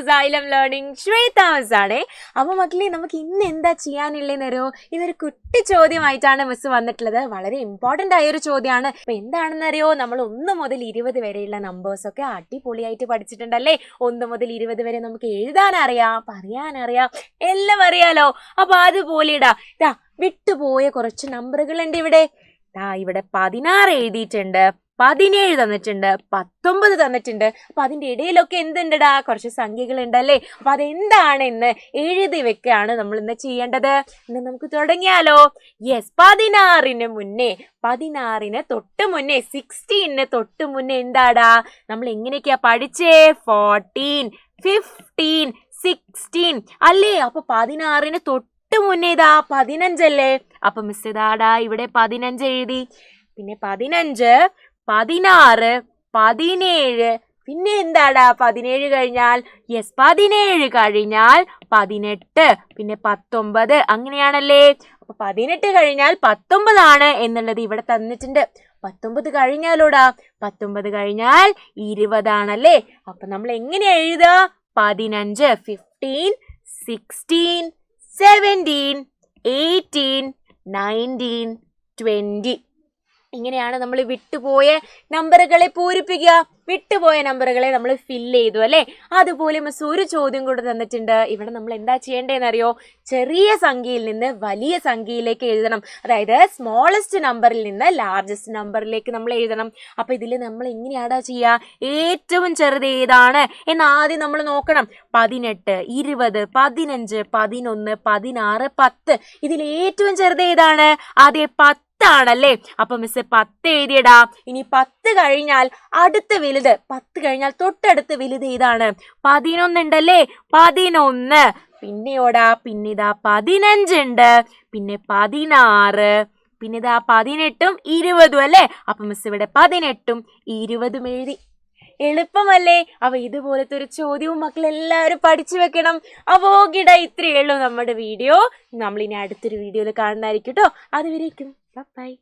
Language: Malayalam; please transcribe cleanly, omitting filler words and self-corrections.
Xylem Learning Shweta ആണ്. അപ്പോൾ മക്കളെ നമുക്ക് ഇന്ന് എന്താ ചെയ്യാനുള്ളതെന്നറിയോ? ഇതൊരു കുട്ടി ചോദ്യമായിട്ടാണ് മിസ് വന്നിട്ടുള്ളത്. വളരെ ഇമ്പോർട്ടൻ്റ് ആയൊരു ചോദ്യമാണ്. അപ്പോൾ എന്താണെന്നറിയോ? നമ്മൾ 1 മുതൽ 20 വരെയുള്ള നമ്പേഴ്സൊക്കെ അടിപൊളിയായിട്ട് പഠിച്ചിട്ടുണ്ടല്ലേ? 1 മുതൽ 20 വരെ നമുക്ക് എഴുതാനറിയാം, പറയാനറിയാം, എല്ലാം അറിയാലോ. അപ്പോൾ അതുപോലെ ഇതാ വിട്ടുപോയ കുറച്ച് നമ്പറുകളുണ്ട് ഇവിടെ. ഇവിടെ 16 എഴുതിയിട്ടുണ്ട്, 17 തന്നിട്ടുണ്ട്, 19 തന്നിട്ടുണ്ട്. അപ്പൊ അതിന്റെ ഇടയിലൊക്കെ എന്തുണ്ടടാ? കുറച്ച് സംഖ്യകൾ ഉണ്ടല്ലേ? അപ്പൊ അതെന്താണെന്ന് എഴുതി വെക്കുകയാണ് നമ്മൾ ഇന്ന് ചെയ്യേണ്ടത്. ഇന്ന് നമുക്ക് തുടങ്ങിയാലോ? യെസ്, 16 മുന്നേ, 16 തൊട്ട് മുന്നേ, 16 തൊട്ട് മുന്നേ എന്താടാ നമ്മൾ എങ്ങനെയൊക്കെയാ പഠിച്ചേ? 14, 15, 16 അല്ലേ? അപ്പൊ 16 തൊട്ട് മുന്നേ ഇതാ 15 അല്ലേ? അപ്പൊ മിസ് ഇതാടാ ഇവിടെ 15 എഴുതി. പിന്നെ 15, 16, 17, പിന്നെ എന്താടാ 17 കഴിഞ്ഞാൽ? യെസ്, 17 കഴിഞ്ഞാൽ 18, പിന്നെ 19, അങ്ങനെയാണല്ലേ? അപ്പൊ 18 കഴിഞ്ഞാൽ 19 ആണ് എന്നുള്ളത് ഇവിടെ തന്നിട്ടുണ്ട്. 19 കഴിഞ്ഞാലോടാ? 19 കഴിഞ്ഞാൽ 20 ആണല്ലേ? അപ്പൊ നമ്മൾ എങ്ങനെയാ എഴുതുക? 15, 15, 16, 17, 18, 19, 20. ഇങ്ങനെയാണ് നമ്മൾ വിട്ടുപോയ നമ്പറുകളെ പൂരിപ്പിക്കുക. വിട്ടുപോയ നമ്പറുകളെ നമ്മൾ ഫില്ല് ചെയ്തു അല്ലേ? അതുപോലെ മിസ് ഒരു ചോദ്യം കൂടെ തന്നിട്ടുണ്ട്. ഇവിടെ നമ്മൾ എന്താ ചെയ്യേണ്ടതെന്നറിയോ? ചെറിയ സംഖ്യയിൽ നിന്ന് വലിയ സംഖ്യയിലേക്ക് എഴുതണം. അതായത് സ്മോളസ്റ്റ് നമ്പറിൽ നിന്ന് ലാർജസ്റ്റ് നമ്പറിലേക്ക് നമ്മൾ എഴുതണം. അപ്പൊ ഇതിൽ നമ്മൾ എങ്ങനെയാടാ ചെയ്യുക? ഏറ്റവും ചെറുത് ഏതാണ് എന്ന് ആദ്യം നമ്മൾ നോക്കണം. 18, 20, 15, 11, 16, 10. ഇതിൽ ഏറ്റവും ചെറുത് ഏതാണ്? ആദ്യം 10 ആണല്ലേ? അപ്പൊ മിസ് 10 എഴുതിയടാ. ഇനി 10 കഴിഞ്ഞാൽ അടുത്ത വലുത്, 10 കഴിഞ്ഞാൽ തൊട്ടടുത്ത വലുത് ഏതാണ്? 11 ഉണ്ടല്ലേ? 11. പിന്നെയോടാ? പിന്നെ ഇതാ 15 ഉണ്ട്, പിന്നെ 16, പിന്നെ ഇതാ 18ഉം 20ഉം അല്ലേ? അപ്പൊ മിസ് ഇവിടെ 18ഉം 20ഉം എഴുതി. എളുപ്പമല്ലേ? അപ്പൊ ഇതുപോലത്തെ ഒരു ചോദ്യവും മക്കളെല്ലാവരും പഠിച്ചു വെക്കണം. അപ്പോ ഇത്രയേ ഉള്ളൂ നമ്മുടെ വീഡിയോ. നമ്മളിനി അടുത്തൊരു വീഡിയോയിൽ കാണുന്നതായിരിക്കും കേട്ടോ. അതുവരേക്കും ബൈ.